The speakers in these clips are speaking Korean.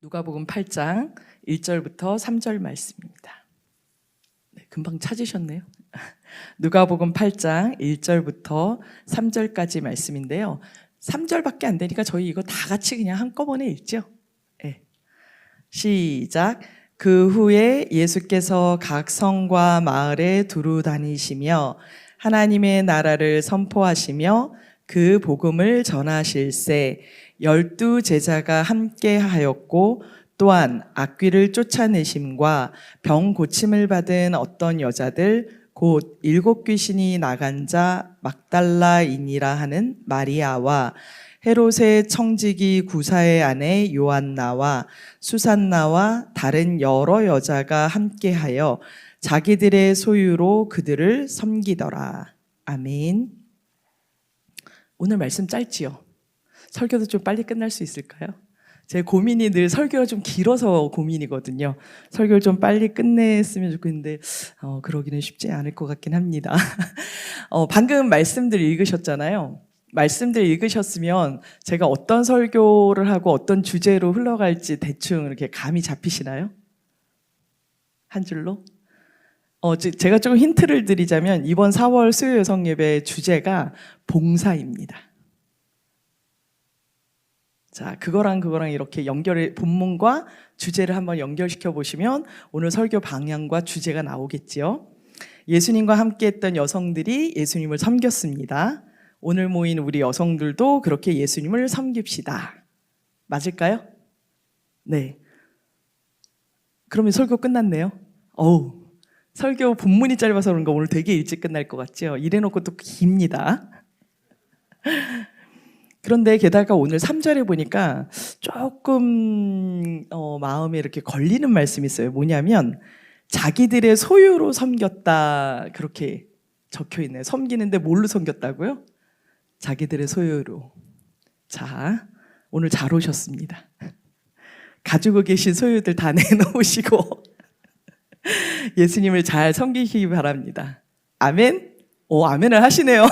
누가복음 8장 1절부터 3절 말씀입니다. 네, 금방 찾으셨네요. 누가복음 8장 1절부터 3절까지 말씀인데요. 3절밖에 안 되니까 저희 이거 다 같이 그냥 한꺼번에 읽죠. 네. 시작. 그 후에 예수께서 각 성과 마을에 두루 다니시며 하나님의 나라를 선포하시며 그 복음을 전하실세 12 제자가 함께 하였고 또한 악귀를 쫓아내심과 병 고침을 받은 어떤 여자들 곧 7 귀신이 나간 자 막달라인이라 하는 마리아와 헤롯의 청지기 구사의 아내 요한나와 수산나와 다른 여러 여자가 함께하여 자기들의 소유로 그들을 섬기더라. 아멘. 오늘 말씀 짧지요? 설교도 좀 빨리 끝날 수 있을까요? 제 고민이 늘 설교가 좀 길어서 고민이거든요. 설교를 좀 빨리 끝냈으면 좋겠는데 그러기는 쉽지 않을 것 같긴 합니다. 방금 말씀들 읽으셨잖아요. 말씀들 읽으셨으면 제가 어떤 설교를 하고 어떤 주제로 흘러갈지 대충 이렇게 감이 잡히시나요? 한 줄로? 제가 조금 힌트를 드리자면 이번 4월 수요 여성 예배 주제가 봉사입니다. 자, 그거랑 이렇게 본문과 주제를 한번 연결시켜 보시면 오늘 설교 방향과 주제가 나오겠지요. 예수님과 함께 했던 여성들이 예수님을 섬겼습니다. 오늘 모인 우리 여성들도 그렇게 예수님을 섬깁시다. 맞을까요? 네. 그러면 설교 끝났네요. 설교 본문이 짧아서 그런가 오늘 되게 일찍 끝날 것 같죠? 이래놓고 또 깁니다. 그런데 게다가 오늘 3절에 보니까 조금 마음에 이렇게 걸리는 말씀이 있어요. 뭐냐면 자기들의 소유로 섬겼다 그렇게 적혀있네요. 섬기는데 뭘로 섬겼다고요? 자기들의 소유로. 자, 오늘 잘 오셨습니다. 가지고 계신 소유들 다 내놓으시고 예수님을 잘 섬기시기 바랍니다. 아멘? 아멘을 하시네요.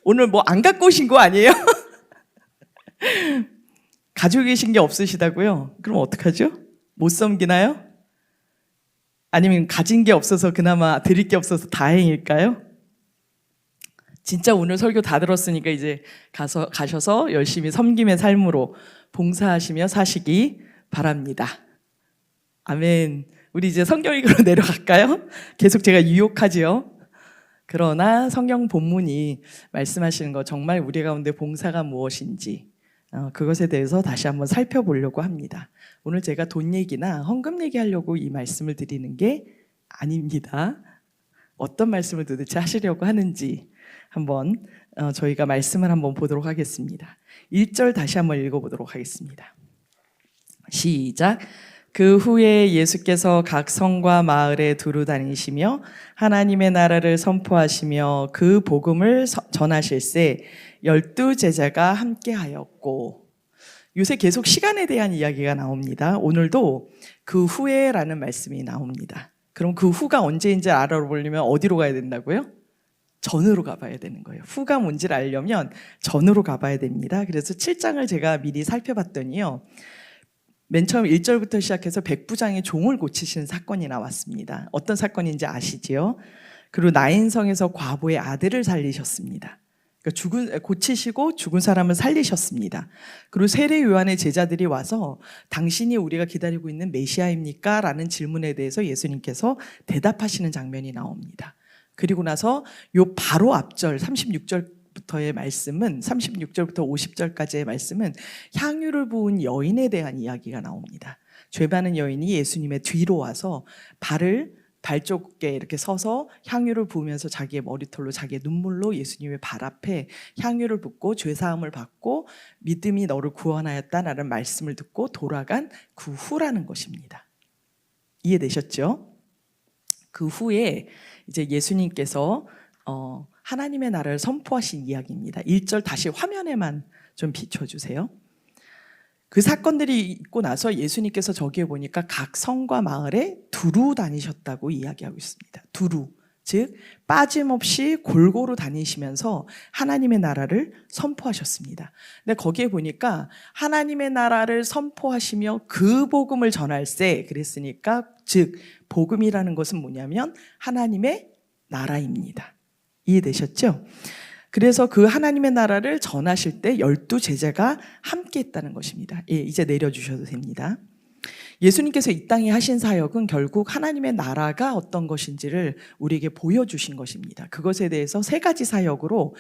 오늘 뭐 안 갖고 오신 거 아니에요? 가지고 계신 게 없으시다고요? 그럼 어떡하죠? 못 섬기나요? 아니면 가진 게 없어서 그나마 드릴 게 없어서 다행일까요? 진짜 오늘 설교 다 들었으니까 이제 가셔서 열심히 섬김의 삶으로 봉사하시며 사시기 바랍니다. 아멘. 우리 이제 성경 읽으러 내려갈까요? 계속 제가 유혹하지요. 그러나 성경 본문이 말씀하시는 거 정말 우리 가운데 봉사가 무엇인지 그것에 대해서 다시 한번 살펴보려고 합니다. 오늘 제가 돈 얘기나 헌금 얘기하려고 이 말씀을 드리는 게 아닙니다. 어떤 말씀을 도대체 하시려고 하는지 한번 저희가 말씀을 한번 보도록 하겠습니다. 1절 다시 한번 읽어보도록 하겠습니다. 시작. 그 후에 예수께서 각 성과 마을에 두루 다니시며 하나님의 나라를 선포하시며 그 복음을 전하실세 12 제자가 함께하였고. 요새 계속 시간에 대한 이야기가 나옵니다. 오늘도 그 후에라는 말씀이 나옵니다. 그럼 그 후가 언제인지 알아보려면 어디로 가야 된다고요? 전으로 가봐야 되는 거예요. 후가 뭔지를 알려면 전으로 가봐야 됩니다. 그래서 7장을 제가 미리 살펴봤더니요. 맨 처음 1절부터 시작해서 백부장이 종을 고치시는 사건이 나왔습니다. 어떤 사건인지 아시지요? 그리고 나인성에서 과부의 아들을 살리셨습니다. 그러니까 고치시고 죽은 사람을 살리셨습니다. 그리고 세례 요한의 제자들이 와서 당신이 우리가 기다리고 있는 메시아입니까? 라는 질문에 대해서 예수님께서 대답하시는 장면이 나옵니다. 그리고 나서 요 바로 앞절 36절부터의 말씀은 36절부터 50절까지의 말씀은 향유를 부은 여인에 대한 이야기가 나옵니다. 죄 많은 여인이 예수님의 뒤로 와서 발쪽에 이렇게 서서 향유를 부으면서 자기의 머리털로 자기의 눈물로 예수님의 발 앞에 향유를 붓고 죄사함을 받고 믿음이 너를 구원하였다라는 말씀을 듣고 돌아간 그 후라는 것입니다. 이해되셨죠? 그 후에 이제 예수님께서 하나님의 나라를 선포하신 이야기입니다. 1절 다시 화면에만 좀 비춰주세요. 그 사건들이 있고 나서 예수님께서 저기에 보니까 각 성과 마을에 두루 다니셨다고 이야기하고 있습니다. 두루. 즉 빠짐없이 골고루 다니시면서 하나님의 나라를 선포하셨습니다. 근데 거기에 보니까 하나님의 나라를 선포하시며 그 복음을 전할세 그랬으니까 즉 복음이라는 것은 뭐냐면 하나님의 나라입니다. 이해되셨죠? 그래서 그 하나님의 나라를 전하실 때 12제자가 함께 했다는 것입니다. 예, 이제 내려주셔도 됩니다. 예수님께서 이 땅에 하신 사역은 결국 하나님의 나라가 어떤 것인지를 우리에게 보여주신 것입니다. 그것에 대해서 3가지 사역으로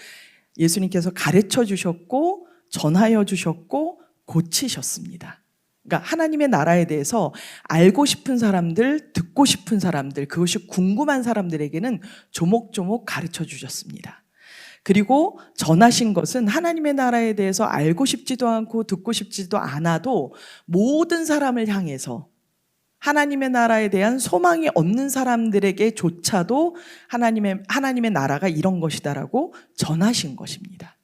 예수님께서 가르쳐 주셨고 전하여 주셨고 고치셨습니다. 그러니까 하나님의 나라에 대해서 알고 싶은 사람들, 듣고 싶은 사람들, 그것이 궁금한 사람들에게는 조목조목 가르쳐 주셨습니다. 그리고 전하신 것은 하나님의 나라에 대해서 알고 싶지도 않고 듣고 싶지도 않아도 모든 사람을 향해서 하나님의 나라에 대한 소망이 없는 사람들에게조차도 하나님의 나라가 이런 것이다라고 전하신 것입니다.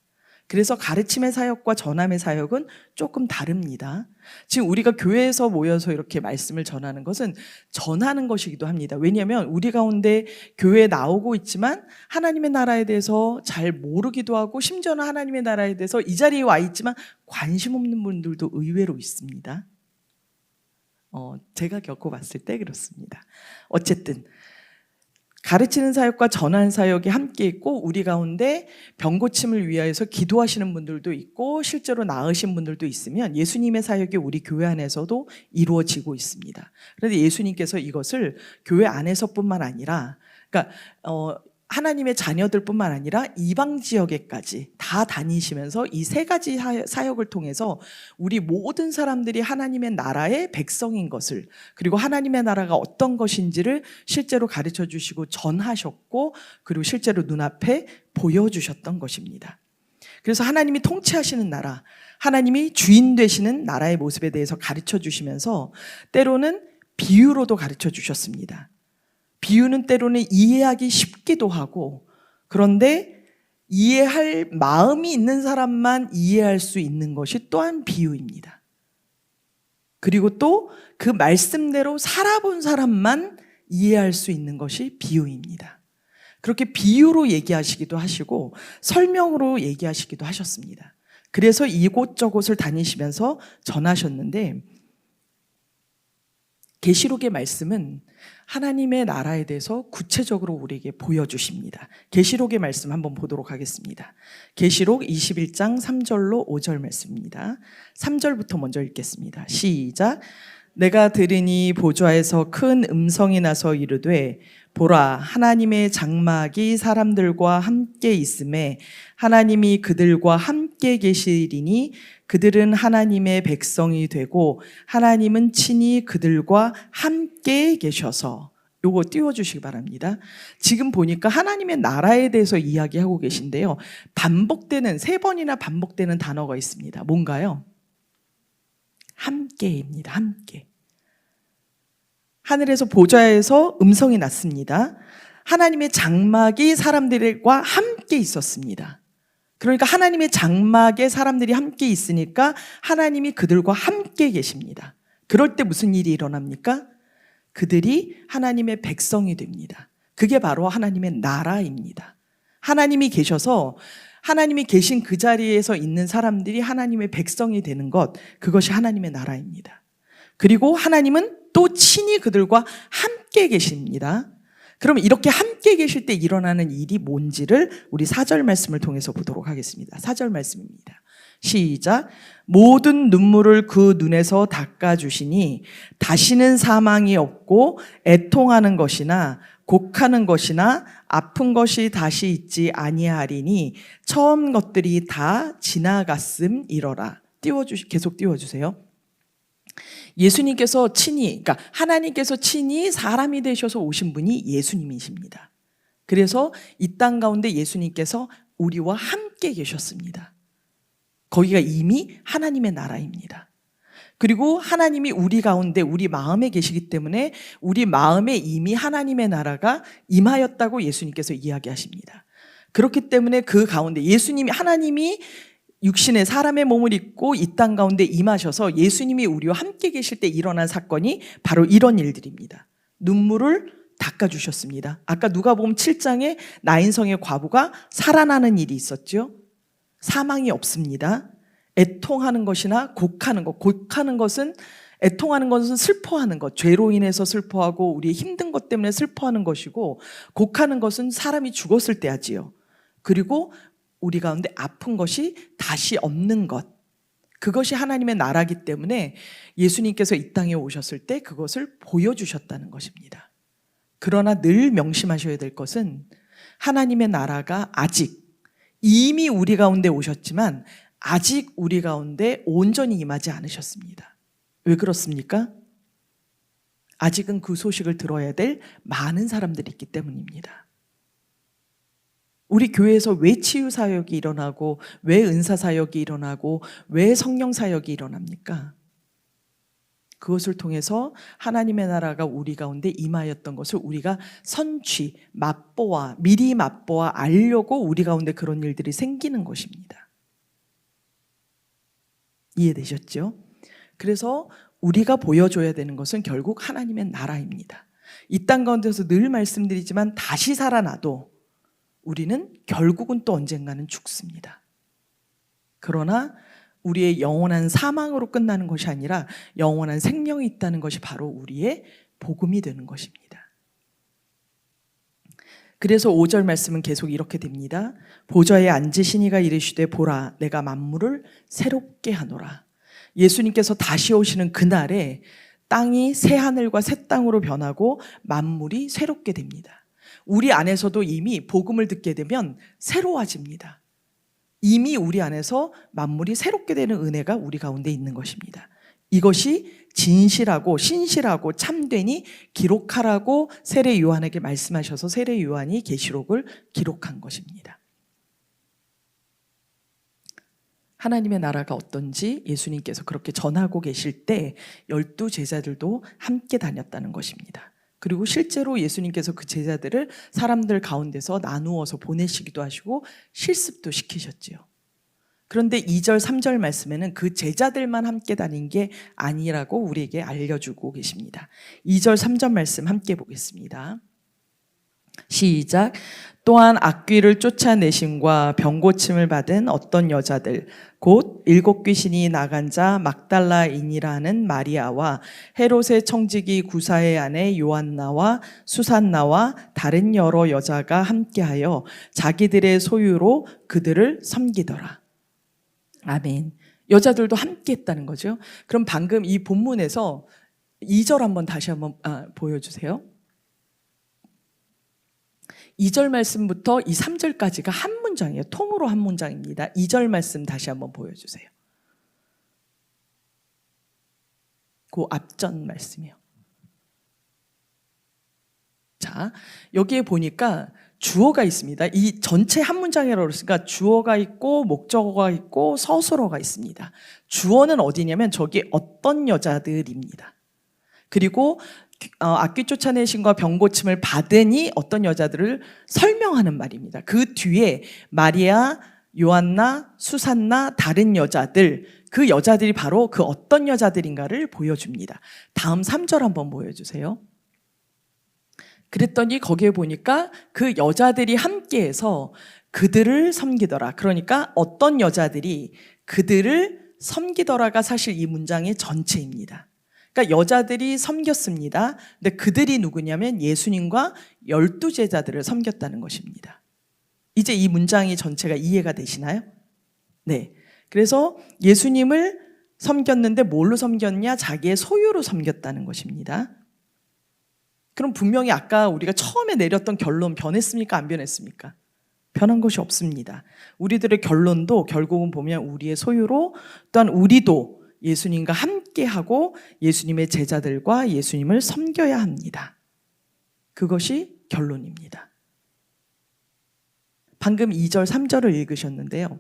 그래서 가르침의 사역과 전함의 사역은 조금 다릅니다. 지금 우리가 교회에서 모여서 이렇게 말씀을 전하는 것은 전하는 것이기도 합니다. 왜냐하면 우리 가운데 교회에 나오고 있지만 하나님의 나라에 대해서 잘 모르기도 하고 심지어는 하나님의 나라에 대해서 이 자리에 와 있지만 관심 없는 분들도 의외로 있습니다. 제가 겪어봤을 때 그렇습니다. 어쨌든 가르치는 사역과 전하는 사역이 함께 있고 우리 가운데 병 고침을 위하여서 기도하시는 분들도 있고 실제로 나으신 분들도 있으면 예수님의 사역이 우리 교회 안에서도 이루어지고 있습니다. 그런데 예수님께서 이것을 교회 안에서뿐만 아니라 그러니까 하나님의 자녀들뿐만 아니라 이방 지역에까지 다 다니시면서 이 3가지 사역을 통해서 우리 모든 사람들이 하나님의 나라의 백성인 것을 그리고 하나님의 나라가 어떤 것인지를 실제로 가르쳐 주시고 전하셨고 그리고 실제로 눈앞에 보여주셨던 것입니다. 그래서 하나님이 통치하시는 나라, 하나님이 주인 되시는 나라의 모습에 대해서 가르쳐 주시면서 때로는 비유로도 가르쳐 주셨습니다. 비유는 때로는 이해하기 쉽기도 하고 그런데 이해할 마음이 있는 사람만 이해할 수 있는 것이 또한 비유입니다. 그리고 또 그 말씀대로 살아본 사람만 이해할 수 있는 것이 비유입니다. 그렇게 비유로 얘기하시기도 하시고 설명으로 얘기하시기도 하셨습니다. 그래서 이곳저곳을 다니시면서 전하셨는데 계시록의 말씀은 하나님의 나라에 대해서 구체적으로 우리에게 보여주십니다. 계시록의 말씀 한번 보도록 하겠습니다. 계시록 21장 3절로 5절 말씀입니다. 3절부터 먼저 읽겠습니다. 시작. 내가 들으니 보좌에서 큰 음성이 나서 이르되 보라 하나님의 장막이 사람들과 함께 있음에 하나님이 그들과 함께 계시리니 그들은 하나님의 백성이 되고 하나님은 친히 그들과 함께 계셔서 요거 띄워주시기 바랍니다. 지금 보니까 하나님의 나라에 대해서 이야기하고 계신데요. 반복되는 3번이나 반복되는 단어가 있습니다. 뭔가요? 함께입니다. 함께. 하늘에서 보좌에서 음성이 났습니다. 하나님의 장막이 사람들과 함께 있었습니다. 그러니까 하나님의 장막에 사람들이 함께 있으니까 하나님이 그들과 함께 계십니다. 그럴 때 무슨 일이 일어납니까? 그들이 하나님의 백성이 됩니다. 그게 바로 하나님의 나라입니다. 하나님이 계셔서 하나님이 계신 그 자리에서 있는 사람들이 하나님의 백성이 되는 것, 그것이 하나님의 나라입니다. 그리고 하나님은 또 친히 그들과 함께 계십니다. 그러면 이렇게 함께 계실 때 일어나는 일이 뭔지를 우리 4절 말씀을 통해서 보도록 하겠습니다. 4절 말씀입니다. 시작. 모든 눈물을 그 눈에서 닦아주시니 다시는 사망이 없고 애통하는 것이나 곡하는 것이나 아픈 것이 다시 있지 아니하리니 처음 것들이 다 지나갔음이러라. 계속 띄워주세요. 예수님께서 친히, 그러니까 하나님께서 친히 사람이 되셔서 오신 분이 예수님이십니다. 그래서 이 땅 가운데 예수님께서 우리와 함께 계셨습니다. 거기가 이미 하나님의 나라입니다. 그리고 하나님이 우리 가운데 우리 마음에 계시기 때문에 우리 마음에 이미 하나님의 나라가 임하였다고 예수님께서 이야기하십니다. 그렇기 때문에 그 가운데 하나님이 육신의 사람의 몸을 입고 이 땅 가운데 임하셔서 예수님이 우리와 함께 계실 때 일어난 사건이 바로 이런 일들입니다. 눈물을 닦아주셨습니다. 아까 누가복음 7장에 나인성의 과부가 살아나는 일이 있었죠. 사망이 없습니다. 애통하는 것이나 곡하는 것은 애통하는 것은 슬퍼하는 것, 죄로 인해서 슬퍼하고 우리의 힘든 것 때문에 슬퍼하는 것이고, 곡하는 것은 사람이 죽었을 때 하지요. 그리고 우리 가운데 아픈 것이 다시 없는 것, 그것이 하나님의 나라이기 때문에 예수님께서 이 땅에 오셨을 때 그것을 보여주셨다는 것입니다. 그러나 늘 명심하셔야 될 것은 하나님의 나라가 아직 이미 우리 가운데 오셨지만 아직 우리 가운데 온전히 임하지 않으셨습니다. 왜 그렇습니까? 아직은 그 소식을 들어야 될 많은 사람들이 있기 때문입니다. 우리 교회에서 왜 치유 사역이 일어나고 왜 은사 사역이 일어나고 왜 성령 사역이 일어납니까? 그것을 통해서 하나님의 나라가 우리 가운데 임하였던 것을 우리가 미리 맛보아 알려고 우리 가운데 그런 일들이 생기는 것입니다. 이해되셨죠? 그래서 우리가 보여줘야 되는 것은 결국 하나님의 나라입니다. 이 땅 가운데서 늘 말씀드리지만 다시 살아나도 우리는 결국은 또 언젠가는 죽습니다. 그러나 우리의 영원한 사망으로 끝나는 것이 아니라 영원한 생명이 있다는 것이 바로 우리의 복음이 되는 것입니다. 그래서 5절 말씀은 계속 이렇게 됩니다. 보좌에 앉으신 이가 이르시되 보라 내가 만물을 새롭게 하노라. 예수님께서 다시 오시는 그날에 땅이 새 하늘과 새 땅으로 변하고 만물이 새롭게 됩니다. 우리 안에서도 이미 복음을 듣게 되면 새로워집니다. 이미 우리 안에서 만물이 새롭게 되는 은혜가 우리 가운데 있는 것입니다. 이것이 진실하고 신실하고 참되니 기록하라고 세례 요한에게 말씀하셔서 세례 요한이 계시록을 기록한 것입니다. 하나님의 나라가 어떤지 예수님께서 그렇게 전하고 계실 때 12 제자들도 함께 다녔다는 것입니다. 그리고 실제로 예수님께서 그 제자들을 사람들 가운데서 나누어서 보내시기도 하시고 실습도 시키셨지요. 그런데 2절, 3절 말씀에는 그 제자들만 함께 다닌 게 아니라고 우리에게 알려주고 계십니다. 2절, 3절 말씀 함께 보겠습니다. 시작. 또한 악귀를 쫓아내심과 병고침을 받은 어떤 여자들 곧 7 귀신이 나간 자 막달라인이라는 마리아와 헤롯의 청지기 구사의 아내 요한나와 수산나와 다른 여러 여자가 함께하여 자기들의 소유로 그들을 섬기더라. 아멘. 여자들도 함께했다는 거죠. 그럼 방금 이 본문에서 2절 한번 다시 한번 보여주세요. 2절 말씀부터 이 3절까지가 한 문장이에요. 통으로 한 문장입니다. 2절 말씀 다시 한번 보여주세요. 그 앞전 말씀이요. 자, 여기에 보니까 주어가 있습니다. 이 전체 한 문장이라고 그랬으니까 주어가 있고 목적어가 있고 서술어가 있습니다. 주어는 어디냐면 저기 어떤 여자들입니다. 그리고 악귀 쫓아내심과 병고침을 받으니 어떤 여자들을 설명하는 말입니다. 그 뒤에 마리아, 요한나, 수산나, 다른 여자들, 그 여자들이 바로 그 어떤 여자들인가를 보여줍니다. 다음 3절 한번 보여주세요. 그랬더니 거기에 보니까 그 여자들이 함께해서 그들을 섬기더라. 그러니까 어떤 여자들이 그들을 섬기더라가 사실 이 문장의 전체입니다. 그러니까 여자들이 섬겼습니다. 근데 그들이 누구냐면 예수님과 12 제자들을 섬겼다는 것입니다. 이제 이 문장이 전체가 이해가 되시나요? 네. 그래서 예수님을 섬겼는데 뭘로 섬겼냐? 자기의 소유로 섬겼다는 것입니다. 그럼 분명히 아까 우리가 처음에 내렸던 결론 변했습니까? 안 변했습니까? 변한 것이 없습니다. 우리들의 결론도 결국은 보면 우리의 소유로 또한 우리도 예수님과 함께하고 예수님의 제자들과 예수님을 섬겨야 합니다. 그것이 결론입니다. 방금 2절, 3절을 읽으셨는데요.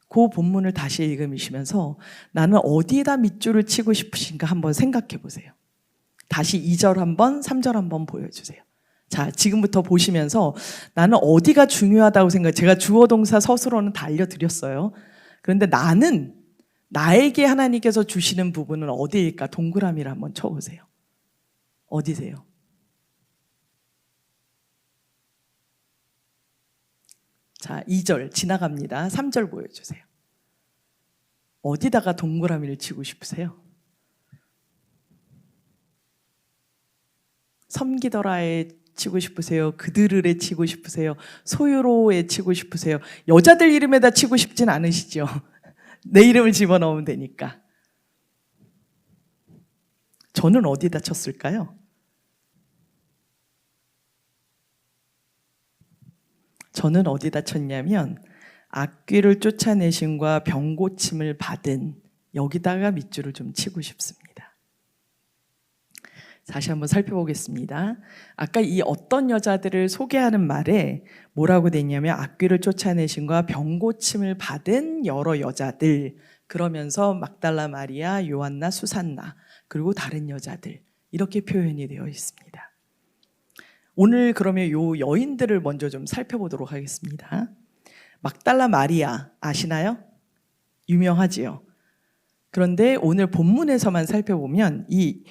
그 본문을 다시 읽으시면서 나는 어디에다 밑줄을 치고 싶으신가 한번 생각해 보세요. 다시 2절 한번, 3절 한번 보여주세요. 자, 지금부터 보시면서 나는 어디가 중요하다고 생각해요. 제가 주어, 동사, 서술어는 다 알려드렸어요. 그런데 나에게 하나님께서 주시는 부분은 어디일까? 동그라미를 한번 쳐보세요. 어디세요? 자, 2절 지나갑니다. 3절 보여주세요. 어디다가 동그라미를 치고 싶으세요? 섬기더라에 치고 싶으세요? 그들을에 치고 싶으세요? 소유로에 치고 싶으세요? 여자들 이름에다 치고 싶진 않으시죠? 내 이름을 집어넣으면 되니까. 저는 어디다 쳤을까요? 저는 어디다 쳤냐면 악귀를 쫓아내심과 병고침을 받은 여기다가 밑줄을 좀 치고 싶습니다. 다시 한번 살펴보겠습니다. 아까 이 어떤 여자들을 소개하는 말에 뭐라고 돼 있냐면 악귀를 쫓아내심과 병고침을 받은 여러 여자들, 그러면서 막달라 마리아, 요한나, 수산나, 그리고 다른 여자들, 이렇게 표현이 되어 있습니다. 오늘 그러면 요 여인들을 먼저 좀 살펴보도록 하겠습니다. 막달라 마리아 아시나요? 유명하지요. 그런데 오늘 본문에서만 살펴보면 이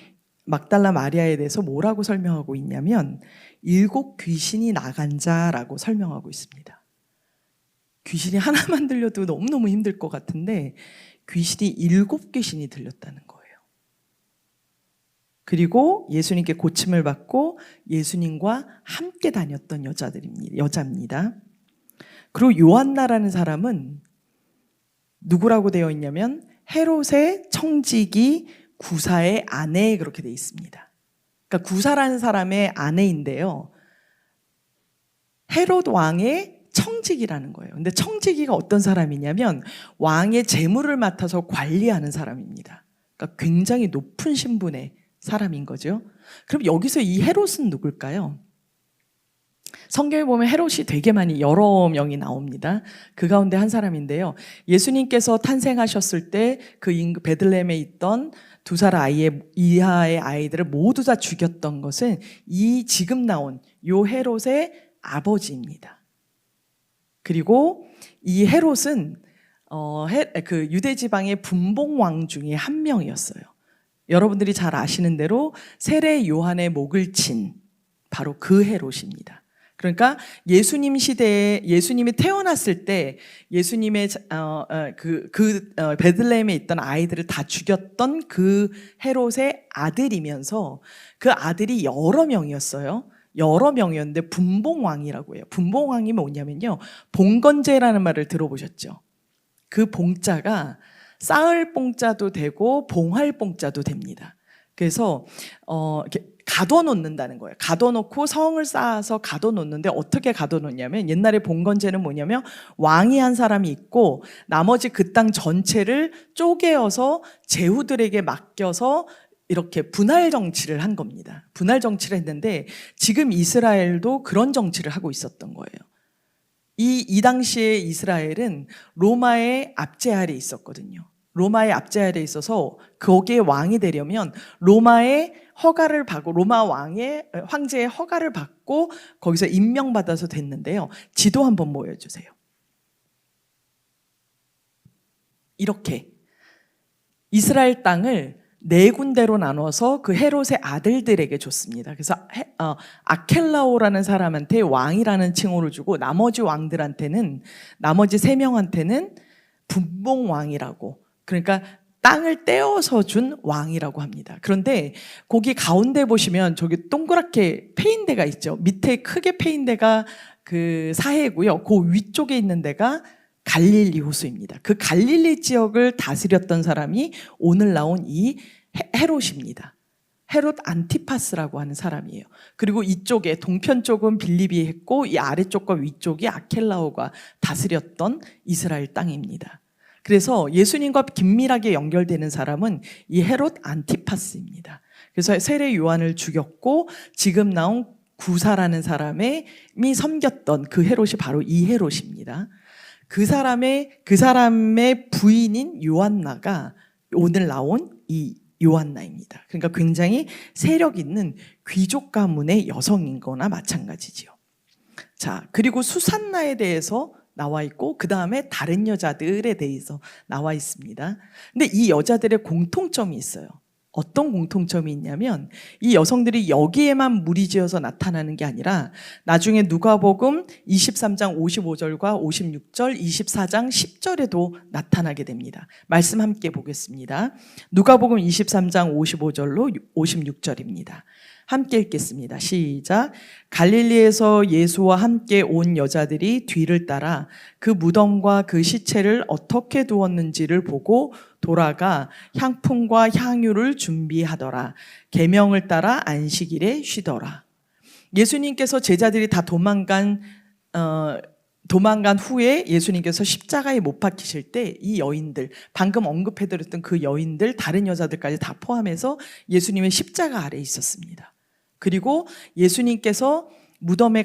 막달라 마리아에 대해서 뭐라고 설명하고 있냐면 7 귀신이 나간 자라고 설명하고 있습니다. 귀신이 하나만 들려도 너무너무 힘들 것 같은데 귀신이 7 귀신이 들렸다는 거예요. 그리고 예수님께 고침을 받고 예수님과 함께 다녔던 여자입니다. 그리고 요한나라는 사람은 누구라고 되어 있냐면 헤롯의 청지기 구사의 아내, 그렇게 되어 있습니다. 그러니까 구사라는 사람의 아내인데요. 헤롯 왕의 청지기라는 거예요. 근데 청지기가 어떤 사람이냐면 왕의 재물을 맡아서 관리하는 사람입니다. 그러니까 굉장히 높은 신분의 사람인 거죠. 그럼 여기서 이 헤롯은 누굴까요? 성경에 보면 헤롯이 되게 많이 여러 명이 나옵니다. 그 가운데 한 사람인데요. 예수님께서 탄생하셨을 때 그 베들레헴에 있던 2살 이하의 아이들을 모두 다 죽였던 것은 이 지금 나온 요 헤롯의 아버지입니다. 그리고 이 헤롯은 그 유대 지방의 분봉왕 중에 한 명이었어요. 여러분들이 잘 아시는 대로 세례 요한의 목을 친 바로 그 헤롯입니다. 그러니까 예수님 시대에 예수님이 태어났을 때 예수님의 베들레헴에 있던 아이들을 다 죽였던 그 헤롯의 아들이면서 그 아들이 여러 명이었어요. 여러 명이었는데 분봉왕이라고 해요. 분봉왕이 뭐냐면요, 봉건제라는 말을 들어보셨죠? 그 봉자가 쌓을 봉자도 되고 봉할 봉자도 됩니다. 그래서 이렇게 가둬놓는다는 거예요. 가둬놓고 성을 쌓아서 가둬놓는데 어떻게 가둬놓냐면 옛날에 봉건제는 뭐냐면 왕이 한 사람이 있고 나머지 그 땅 전체를 쪼개어서 제후들에게 맡겨서 이렇게 분할 정치를 한 겁니다. 분할 정치를 했는데 지금 이스라엘도 그런 정치를 하고 있었던 거예요. 이 당시에 이스라엘은 로마의 압제 아래 있었거든요. 로마의 압제 아래 있어서 거기에 왕이 되려면 로마의 허가를 받고 로마 황제의 허가를 받고 거기서 임명받아서 됐는데요. 지도 한번 보여주세요. 이렇게 이스라엘 땅을 4군데로 나눠서 그 헤롯의 아들들에게 줬습니다. 그래서 아켈라오라는 사람한테 왕이라는 칭호를 주고 나머지 왕들한테는 나머지 3명한테는 분봉왕이라고, 그러니까 땅을 떼어서 준 왕이라고 합니다. 그런데 거기 가운데 보시면 저기 동그랗게 패인 데가 있죠. 밑에 크게 패인 데가 그 사해고요. 그 위쪽에 있는 데가 갈릴리 호수입니다. 그 갈릴리 지역을 다스렸던 사람이 오늘 나온 이 헤롯입니다. 헤롯 안티파스라고 하는 사람이에요. 그리고 이쪽에 동편 쪽은 빌립이 했고 이 아래쪽과 위쪽이 아켈라오가 다스렸던 이스라엘 땅입니다. 그래서 예수님과 긴밀하게 연결되는 사람은 이 헤롯 안티파스입니다. 그래서 세례 요한을 죽였고 지금 나온 구사라는 사람이 섬겼던 그 헤롯이 바로 이 헤롯입니다. 그 사람의 부인인 요한나가 오늘 나온 이 요한나입니다. 그러니까 굉장히 세력 있는 귀족 가문의 여성인 거나 마찬가지지요. 자, 그리고 수산나에 대해서 나와 있고 그 다음에 다른 여자들에 대해서 나와 있습니다. 근데 이 여자들의 공통점이 있어요. 어떤 공통점이 있냐면 이 여성들이 여기에만 무리지어서 나타나는 게 아니라 나중에 누가복음 23장 55절과 56절, 24장 10절에도 나타나게 됩니다. 말씀 함께 보겠습니다. 누가복음 23장 55절로 56절입니다. 함께 읽겠습니다. 시작. 갈릴리에서 예수와 함께 온 여자들이 뒤를 따라 그 무덤과 그 시체를 어떻게 두었는지를 보고 돌아가 향품과 향유를 준비하더라. 계명을 따라 안식일에 쉬더라. 예수님께서 제자들이 다 도망간 후에 예수님께서 십자가에 못 박히실 때 이 여인들, 방금 언급해드렸던 그 여인들, 다른 여자들까지 다 포함해서 예수님의 십자가 아래에 있었습니다. 그리고 예수님께서 무덤에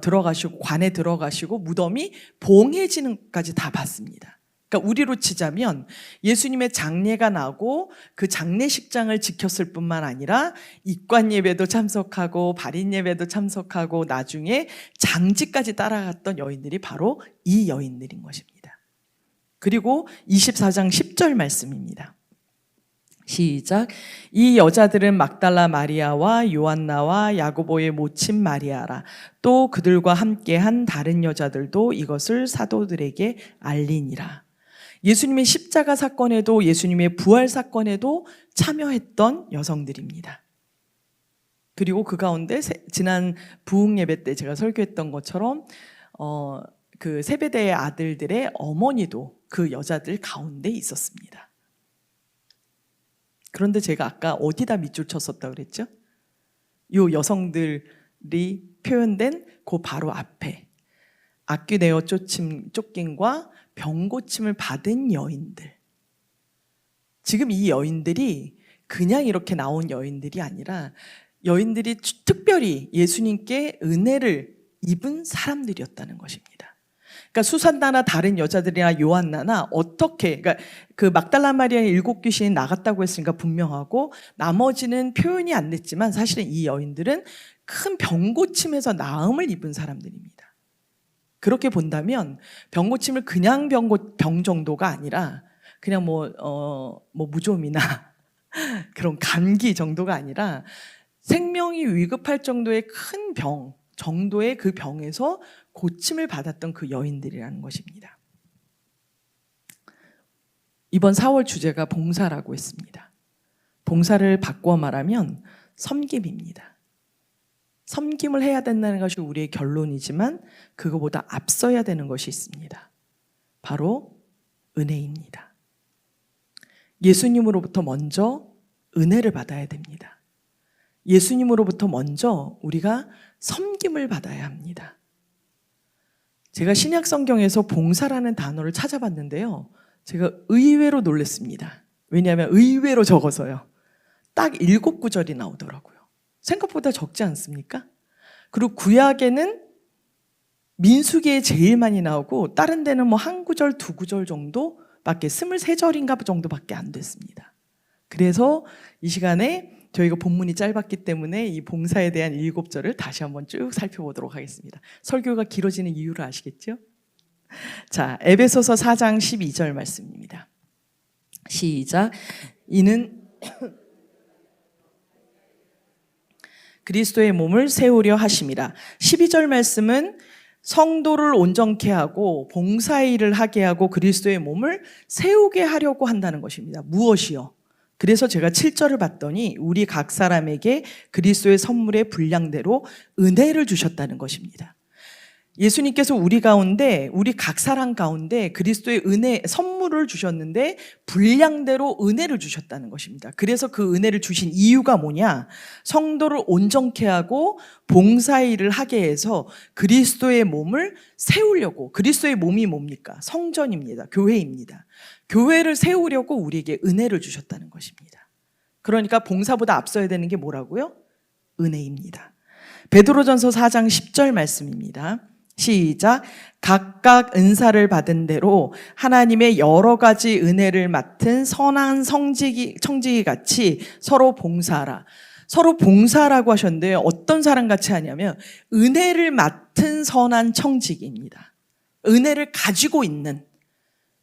들어가시고 관에 들어가시고 무덤이 봉해지는 것까지 다 봤습니다. 그러니까 우리로 치자면 예수님의 장례가 나고 그 장례식장을 지켰을 뿐만 아니라 입관 예배도 참석하고 발인 예배도 참석하고 나중에 장지까지 따라갔던 여인들이 바로 이 여인들인 것입니다. 그리고 24장 10절 말씀입니다. 시작. 이 여자들은 막달라 마리아와 요한나와 야고보의 모친 마리아라. 또 그들과 함께한 다른 여자들도 이것을 사도들에게 알리니라. 예수님의 십자가 사건에도 예수님의 부활 사건에도 참여했던 여성들입니다. 그리고 그 가운데 지난 부흥 예배 때 제가 설교했던 것처럼 그 세베대의 아들들의 어머니도 그 여자들 가운데 있었습니다. 그런데 제가 아까 어디다 밑줄 쳤었다 그랬죠? 이 여성들이 표현된 그 바로 앞에 악귀내어 쫓김과 병고침을 받은 여인들. 지금 이 여인들이 그냥 이렇게 나온 여인들이 아니라 여인들이 특별히 예수님께 은혜를 입은 사람들이었다는 것입니다. 그러니까 수산나나 다른 여자들이나 요한나나 어떻게, 그러니까 그 막달라 마리아의 7 귀신이 나갔다고 했으니까 분명하고 나머지는 표현이 안 됐지만 사실은 이 여인들은 큰 병고침에서 나음을 입은 사람들입니다. 그렇게 본다면 병고침을 그냥 병 정도가 아니라 그냥 무좀이나 그런 감기 정도가 아니라 생명이 위급할 정도의 큰 병 정도의 그 병에서 고침을 받았던 그 여인들이라는 것입니다. 이번 4월 주제가 봉사라고 했습니다. 봉사를 바꿔 말하면 섬김입니다. 섬김을 해야 된다는 것이 우리의 결론이지만 그거보다 앞서야 되는 것이 있습니다. 바로 은혜입니다. 예수님으로부터 먼저 은혜를 받아야 됩니다. 예수님으로부터 먼저 우리가 섬김을 받아야 합니다. 제가 신약 성경에서 봉사라는 단어를 찾아봤는데요. 제가 의외로 놀랐습니다. 왜냐하면 의외로 적어서요. 딱 7구절이 나오더라고요. 생각보다 적지 않습니까? 그리고 구약에는 민수기에 제일 많이 나오고 다른 데는 1구절, 2구절 정도밖에 23절인가 정도밖에 안 됐습니다. 그래서 이 시간에 저희가 본문이 짧았기 때문에 이 봉사에 대한 7절을 다시 한번 쭉 살펴보도록 하겠습니다. 설교가 길어지는 이유를 아시겠죠? 자, 에베소서 4장 12절 말씀입니다. 시작. 이는 그리스도의 몸을 세우려 하심이라. 12절 말씀은 성도를 온전케 하고 봉사의 일을 하게 하고 그리스도의 몸을 세우게 하려고 한다는 것입니다. 무엇이요? 그래서 제가 7절을 봤더니 우리 각 사람에게 그리스도의 선물의 분량대로 은혜를 주셨다는 것입니다. 예수님께서 우리 각 사람 가운데 그리스도의 은혜, 선물을 주셨는데 분량대로 은혜를 주셨다는 것입니다. 그래서 그 은혜를 주신 이유가 뭐냐? 성도를 온전케 하고 봉사의 일을 하게 해서 그리스도의 몸을 세우려고. 그리스도의 몸이 뭡니까? 성전입니다. 교회입니다. 교회를 세우려고 우리에게 은혜를 주셨다는 것입니다. 그러니까 봉사보다 앞서야 되는 게 뭐라고요? 은혜입니다. 베드로전서 4장 10절 말씀입니다. 시작. 각각 은사를 받은 대로 하나님의 여러 가지 은혜를 맡은 선한 청지기 같이 서로 봉사하라. 서로 봉사라고 하셨는데 어떤 사람 같이 하냐면 은혜를 맡은 선한 청지기입니다. 은혜를 가지고 있는.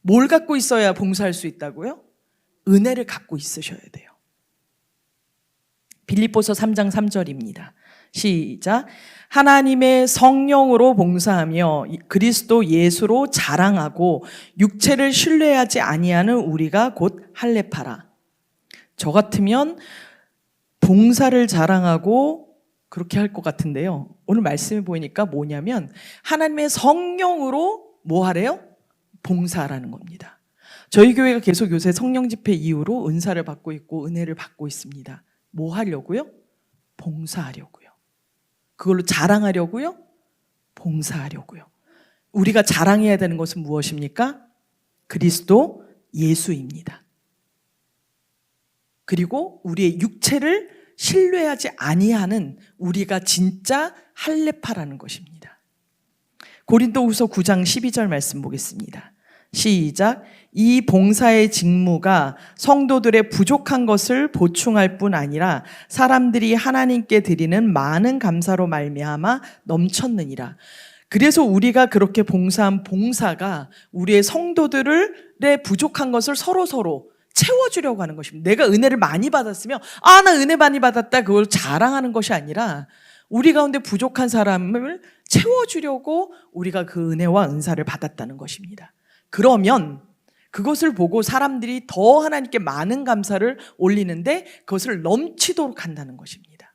뭘 갖고 있어야 봉사할 수 있다고요? 은혜를 갖고 있으셔야 돼요. 빌립보서 3장 3절입니다. 시작. 하나님의 성령으로 봉사하며 그리스도 예수로 자랑하고 육체를 신뢰하지 아니하는 우리가 곧 할례파라. 저 같으면 봉사를 자랑하고 그렇게 할 것 같은데요. 오늘 말씀을 보니까 뭐냐면 하나님의 성령으로 뭐 하래요? 봉사하라는 겁니다. 저희 교회가 계속 요새 성령 집회 이후로 은사를 받고 있고 은혜를 받고 있습니다. 뭐 하려고요? 봉사하려고요. 그걸로 자랑하려고요? 봉사하려고요. 우리가 자랑해야 되는 것은 무엇입니까? 그리스도 예수입니다. 그리고 우리의 육체를 신뢰하지 아니하는 우리가 진짜 할례파라는 것입니다. 고린도후서 9장 12절 말씀 보겠습니다. 시작. 이 봉사의 직무가 성도들의 부족한 것을 보충할 뿐 아니라 사람들이 하나님께 드리는 많은 감사로 말미암아 넘쳤느니라. 그래서 우리가 그렇게 봉사한 봉사가 우리의 성도들의 부족한 것을 서로 채워주려고 하는 것입니다. 내가 은혜를 많이 받았으면 나 은혜 많이 받았다 그걸 자랑하는 것이 아니라 우리 가운데 부족한 사람을 채워주려고 우리가 그 은혜와 은사를 받았다는 것입니다. 그러면 그것을 보고 사람들이 더 하나님께 많은 감사를 올리는데 그것을 넘치도록 한다는 것입니다.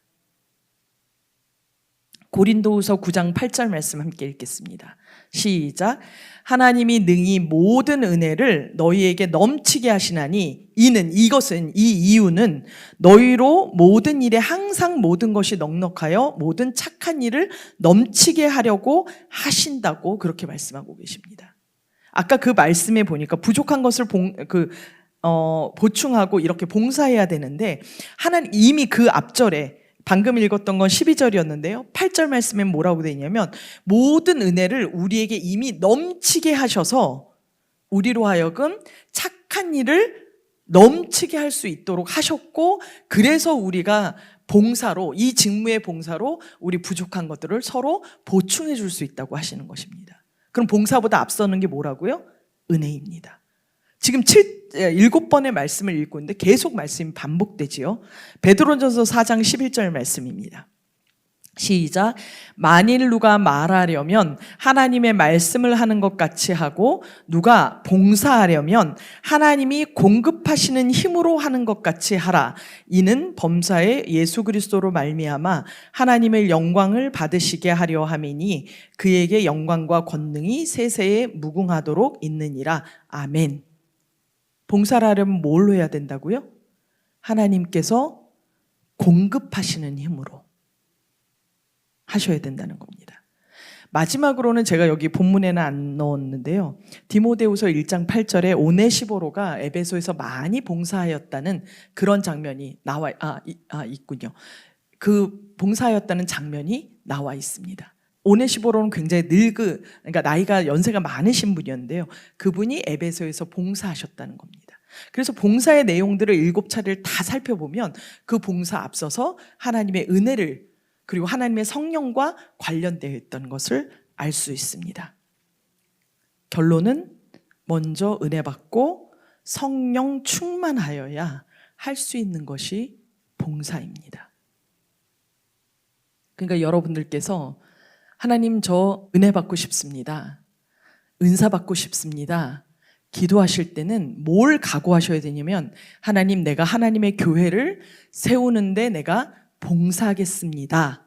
고린도후서 9장 8절 말씀 함께 읽겠습니다. 시작. 하나님이 능히 모든 은혜를 너희에게 넘치게 하시나니 이 이유는 너희로 모든 일에 항상 모든 것이 넉넉하여 모든 착한 일을 넘치게 하려고 하신다고 그렇게 말씀하고 계십니다. 아까 그 말씀에 보니까 부족한 것을 보충하고 이렇게 봉사해야 되는데 하나님 이미 그 앞절에 방금 읽었던 건 12절이었는데요. 8절 말씀엔 뭐라고 되어 있냐면 모든 은혜를 우리에게 이미 넘치게 하셔서 우리로 하여금 착한 일을 넘치게 할 수 있도록 하셨고 그래서 우리가 봉사로 이 직무의 봉사로 우리 부족한 것들을 서로 보충해 줄 수 있다고 하시는 것입니다. 그럼 봉사보다 앞서는 게 뭐라고요? 은혜입니다. 지금 7번의 말씀을 읽고 있는데 계속 말씀이 반복되지요. 베드로전서 4장 11절 말씀입니다. 시작. 만일 누가 말하려면 하나님의 말씀을 하는 것 같이 하고 누가 봉사하려면 하나님이 공급하시는 힘으로 하는 것 같이 하라. 이는 범사에 예수 그리스도로 말미암아 하나님의 영광을 받으시게 하려 함이니 그에게 영광과 권능이 세세에 무궁하도록 있느니라. 아멘. 봉사를 하려면 뭘로 해야 된다고요? 하나님께서 공급하시는 힘으로 하셔야 된다는 겁니다. 마지막으로는 제가 여기 본문에는 안 넣었는데요. 디모데후서 1장 8절에 오네시보로가 에베소에서 많이 봉사하였다는 그런 장면이 있군요. 그 봉사하였다는 장면이 나와 있습니다. 오네시보로는 굉장히 그러니까 나이가 연세가 많으신 분이었는데요. 그분이 에베소에서 봉사하셨다는 겁니다. 그래서 봉사의 내용들을 7차례를 다 살펴보면 그 봉사 앞서서 하나님의 은혜를 그리고 하나님의 성령과 관련되어 있던 것을 알 수 있습니다. 결론은 먼저 은혜 받고 성령 충만하여야 할 수 있는 것이 봉사입니다. 그러니까 여러분들께서 하나님 저 은혜 받고 싶습니다. 은사 받고 싶습니다. 기도하실 때는 뭘 각오하셔야 되냐면 하나님 내가 하나님의 교회를 세우는데 내가 봉사하겠습니다.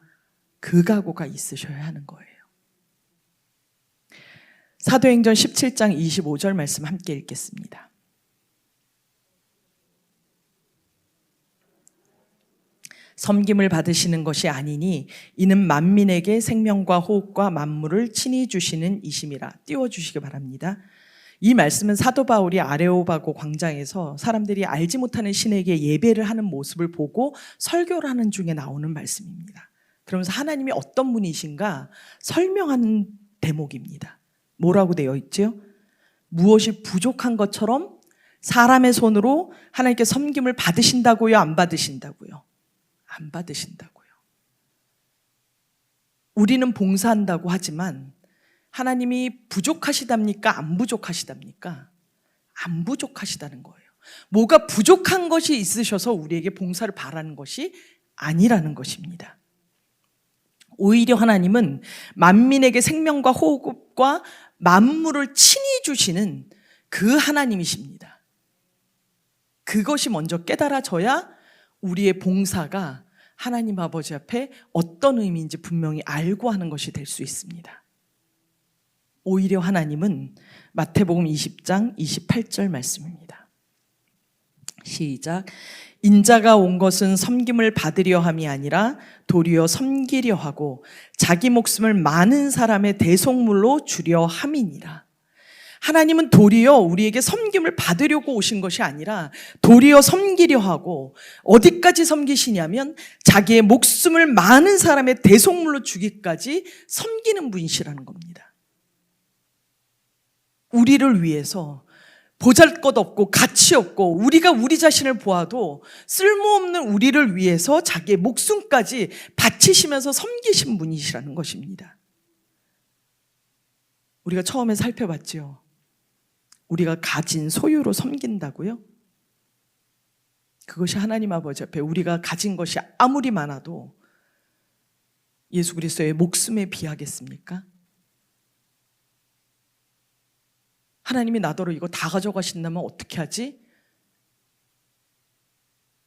그 각오가 있으셔야 하는 거예요. 사도행전 17장 25절 말씀 함께 읽겠습니다. 섬김을 받으시는 것이 아니니 이는 만민에게 생명과 호흡과 만물을 친히 주시는 이심이라. 띄워주시기 바랍니다. 이 말씀은 사도 바울이 아레오바고 광장에서 사람들이 알지 못하는 신에게 예배를 하는 모습을 보고 설교를 하는 중에 나오는 말씀입니다. 그러면서 하나님이 어떤 분이신가 설명하는 대목입니다. 뭐라고 되어 있죠? 무엇이 부족한 것처럼 사람의 손으로 하나님께 섬김을 받으신다고요? 안 받으신다고요? 안 받으신다고요. 우리는 봉사한다고 하지만 하나님이 부족하시답니까? 안 부족하시답니까? 안 부족하시다는 거예요. 뭐가 부족한 것이 있으셔서 우리에게 봉사를 바라는 것이 아니라는 것입니다. 오히려 하나님은 만민에게 생명과 호흡과 만물을 친히 주시는 그 하나님이십니다. 그것이 먼저 깨달아져야 우리의 봉사가 하나님 아버지 앞에 어떤 의미인지 분명히 알고 하는 것이 될 수 있습니다. 오히려 하나님은 마태복음 20장 28절 말씀입니다. 시작. 인자가 온 것은 섬김을 받으려 함이 아니라 도리어 섬기려 하고 자기 목숨을 많은 사람의 대속물로 주려 함이니라. 하나님은 도리어 우리에게 섬김을 받으려고 오신 것이 아니라 도리어 섬기려 하고, 어디까지 섬기시냐면 자기의 목숨을 많은 사람의 대속물로 주기까지 섬기는 분이시라는 겁니다. 우리를 위해서 보잘것없고 가치 없고 우리가 우리 자신을 보아도 쓸모없는 우리를 위해서 자기의 목숨까지 바치시면서 섬기신 분이시라는 것입니다. 우리가 처음에 살펴봤죠. 우리가 가진 소유로 섬긴다고요? 그것이 하나님 아버지 앞에 우리가 가진 것이 아무리 많아도 예수 그리스도의 목숨에 비하겠습니까? 하나님이 나더러 이거 다 가져가신다면 어떻게 하지?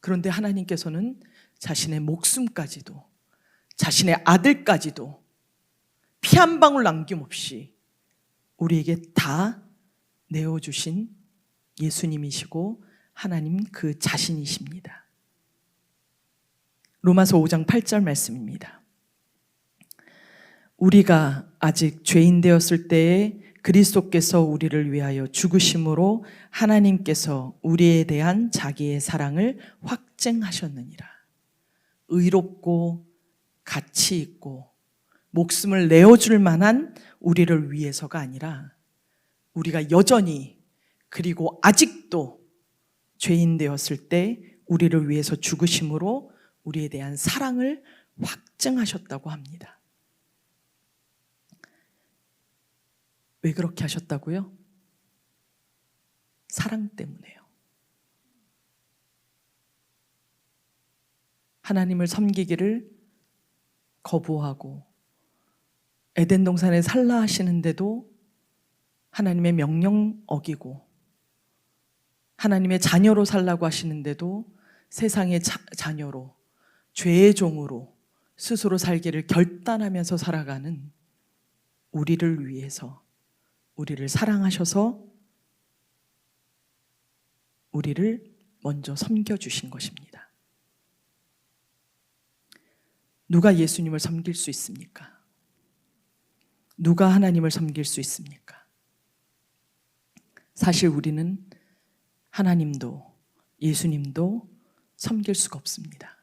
그런데 하나님께서는 자신의 목숨까지도, 자신의 아들까지도 피 한 방울 남김없이 우리에게 다 내어주신 예수님이시고 하나님 그 자신이십니다. 로마서 5장 8절 말씀입니다. 우리가 아직 죄인 되었을 때에 그리스도께서 우리를 위하여 죽으심으로 하나님께서 우리에 대한 자기의 사랑을 확증하셨느니라. 의롭고 가치 있고 목숨을 내어줄 만한 우리를 위해서가 아니라 우리가 여전히 그리고 아직도 죄인 되었을 때 우리를 위해서 죽으심으로 우리에 대한 사랑을 확증하셨다고 합니다. 왜 그렇게 하셨다고요? 사랑 때문에요. 하나님을 섬기기를 거부하고 에덴 동산에 살라 하시는데도 하나님의 명령 어기고 하나님의 자녀로 살라고 하시는데도 세상의 자녀로 죄의 종으로 스스로 살기를 결단하면서 살아가는 우리를 위해서, 우리를 사랑하셔서 우리를 먼저 섬겨주신 것입니다. 누가 예수님을 섬길 수 있습니까? 누가 하나님을 섬길 수 있습니까? 사실 우리는 하나님도 예수님도 섬길 수가 없습니다.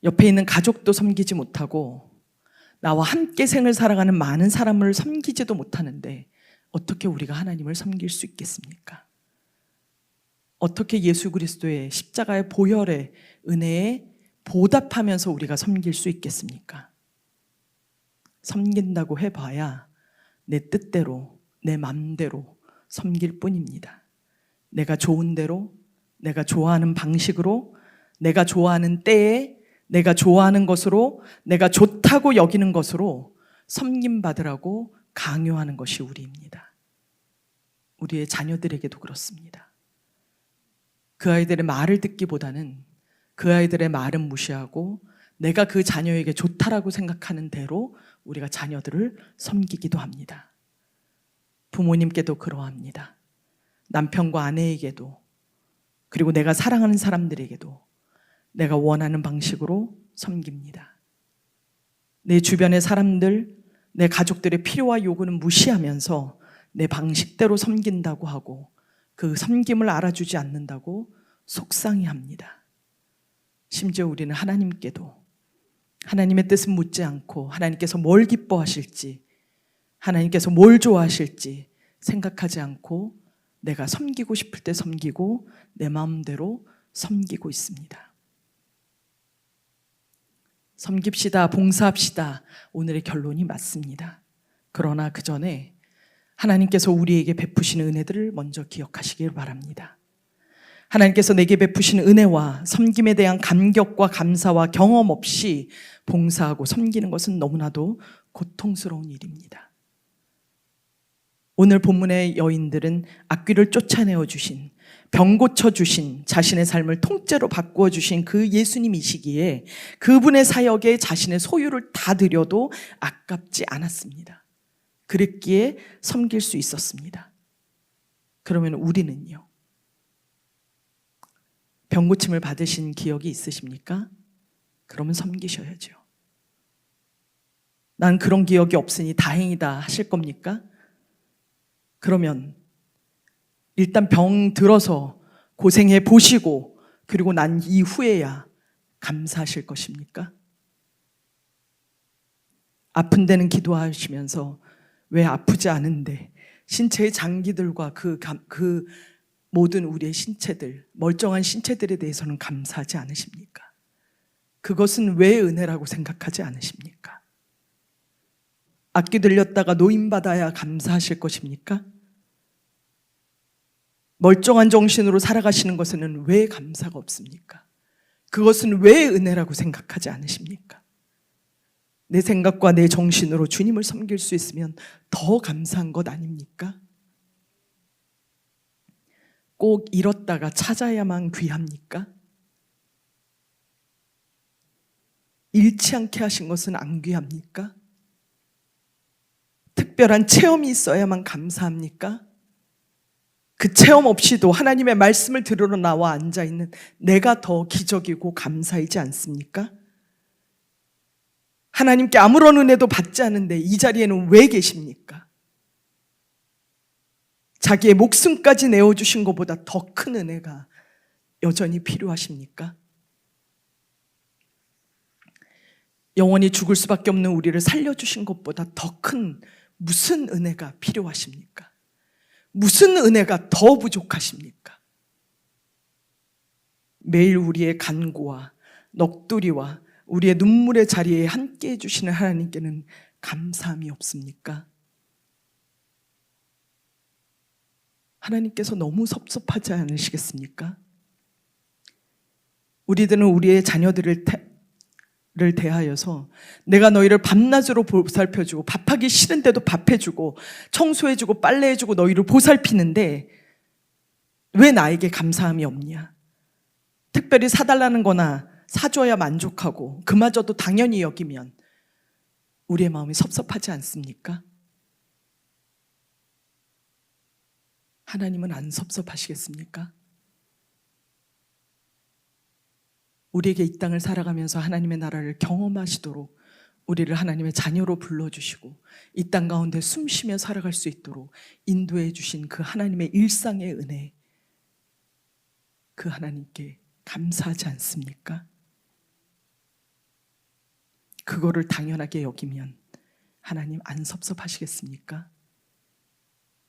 옆에 있는 가족도 섬기지 못하고 나와 함께 생을 살아가는 많은 사람을 섬기지도 못하는데 어떻게 우리가 하나님을 섬길 수 있겠습니까? 어떻게 예수 그리스도의 십자가의 보혈의 은혜에 보답하면서 우리가 섬길 수 있겠습니까? 섬긴다고 해봐야 내 뜻대로, 내 맘대로 섬길 뿐입니다. 내가 좋은 대로, 내가 좋아하는 방식으로, 내가 좋아하는 때에, 내가 좋아하는 것으로, 내가 좋다고 여기는 것으로 섬김받으라고 강요하는 것이 우리입니다. 우리의 자녀들에게도 그렇습니다. 그 아이들의 말을 듣기보다는 그 아이들의 말은 무시하고 내가 그 자녀에게 좋다라고 생각하는 대로 우리가 자녀들을 섬기기도 합니다. 부모님께도 그러합니다. 남편과 아내에게도, 그리고 내가 사랑하는 사람들에게도 내가 원하는 방식으로 섬깁니다. 내 주변의 사람들, 내 가족들의 필요와 요구는 무시하면서 내 방식대로 섬긴다고 하고 그 섬김을 알아주지 않는다고 속상해합니다. 심지어 우리는 하나님께도 하나님의 뜻은 묻지 않고 하나님께서 뭘 기뻐하실지, 하나님께서 뭘 좋아하실지 생각하지 않고 내가 섬기고 싶을 때 섬기고 내 마음대로 섬기고 있습니다. 섬깁시다, 봉사합시다. 오늘의 결론이 맞습니다. 그러나 그 전에 하나님께서 우리에게 베푸시는 은혜들을 먼저 기억하시길 바랍니다. 하나님께서 내게 베푸신 은혜와 섬김에 대한 감격과 감사와 경험 없이 봉사하고 섬기는 것은 너무나도 고통스러운 일입니다. 오늘 본문의 여인들은 악귀를 쫓아내어 주신, 병 고쳐주신, 자신의 삶을 통째로 바꾸어 주신 그 예수님이시기에 그분의 사역에 자신의 소유를 다 드려도 아깝지 않았습니다. 그랬기에 섬길 수 있었습니다. 그러면 우리는요? 병 고침을 받으신 기억이 있으십니까? 그러면 섬기셔야죠. 난 그런 기억이 없으니 다행이다 하실 겁니까? 그러면 일단 병 들어서 고생해 보시고 그리고 난 이후에야 감사하실 것입니까? 아픈 데는 기도하시면서 왜 아프지 않은데 신체의 장기들과 그 모든 우리의 신체들, 멀쩡한 신체들에 대해서는 감사하지 않으십니까? 그것은 왜 은혜라고 생각하지 않으십니까? 악기 들렸다가 노임받아야 감사하실 것입니까? 멀쩡한 정신으로 살아가시는 것에는 왜 감사가 없습니까? 그것은 왜 은혜라고 생각하지 않으십니까? 내 생각과 내 정신으로 주님을 섬길 수 있으면 더 감사한 것 아닙니까? 꼭 잃었다가 찾아야만 귀합니까? 잃지 않게 하신 것은 안 귀합니까? 특별한 체험이 있어야만 감사합니까? 그 체험 없이도 하나님의 말씀을 들으러 나와 앉아있는 내가 더 기적이고 감사이지 않습니까? 하나님께 아무런 은혜도 받지 않은데 이 자리에는 왜 계십니까? 자기의 목숨까지 내어주신 것보다 더 큰 은혜가 여전히 필요하십니까? 영원히 죽을 수밖에 없는 우리를 살려주신 것보다 더 큰 무슨 은혜가 필요하십니까? 무슨 은혜가 더 부족하십니까? 매일 우리의 간구와 넋두리와 우리의 눈물의 자리에 함께 해주시는 하나님께는 감사함이 없습니까? 하나님께서 너무 섭섭하지 않으시겠습니까? 우리들은 우리의 자녀들을 대하여서 내가 너희를 밤낮으로 보살펴주고 밥하기 싫은데도 밥해주고 청소해주고 빨래해주고 너희를 보살피는데 왜 나에게 감사함이 없냐? 특별히 사달라는 거나 사줘야 만족하고 그마저도 당연히 여기면 우리의 마음이 섭섭하지 않습니까? 하나님은 안 섭섭하시겠습니까? 우리에게 이 땅을 살아가면서 하나님의 나라를 경험하시도록 우리를 하나님의 자녀로 불러주시고 이 땅 가운데 숨쉬며 살아갈 수 있도록 인도해 주신 그 하나님의 일상의 은혜, 그 하나님께 감사하지 않습니까? 그거를 당연하게 여기면 하나님 안 섭섭하시겠습니까?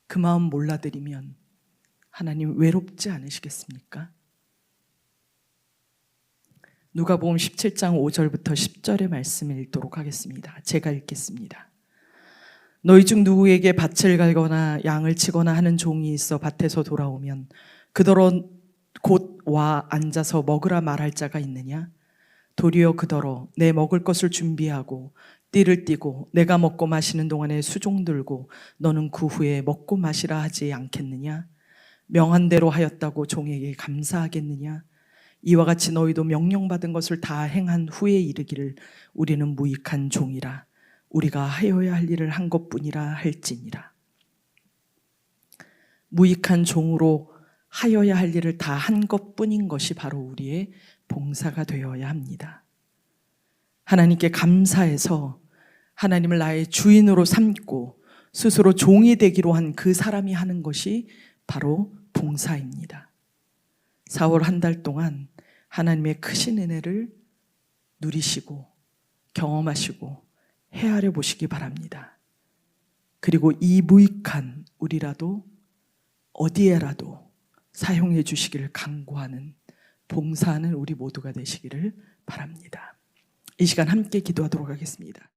그 마음 몰라드리면 하나님 외롭지 않으시겠습니까? 누가복음 17장 5절부터 10절의 말씀을 읽도록 하겠습니다. 제가 읽겠습니다. 너희 중 누구에게 밭을 갈거나 양을 치거나 하는 종이 있어 밭에서 돌아오면 그더러 곧 와 앉아서 먹으라 말할 자가 있느냐? 도리어 그더러 내 먹을 것을 준비하고 띠를 띠고 내가 먹고 마시는 동안에 수종 들고 너는 그 후에 먹고 마시라 하지 않겠느냐? 명한 대로 하였다고 종에게 감사하겠느냐? 이와 같이 너희도 명령받은 것을 다 행한 후에 이르기를 우리는 무익한 종이라 우리가 하여야 할 일을 한 것뿐이라 할지니라. 무익한 종으로 하여야 할 일을 다 한 것뿐인 것이 바로 우리의 봉사가 되어야 합니다. 하나님께 감사해서 하나님을 나의 주인으로 삼고 스스로 종이 되기로 한 그 사람이 하는 것이 바로 봉사입니다. 4월 한 달 동안 하나님의 크신 은혜를 누리시고 경험하시고 헤아려 보시기 바랍니다. 그리고 이 무익한 우리라도 어디에라도 사용해 주시기를 간구하는 봉사하는 우리 모두가 되시기를 바랍니다. 이 시간 함께 기도하도록 하겠습니다.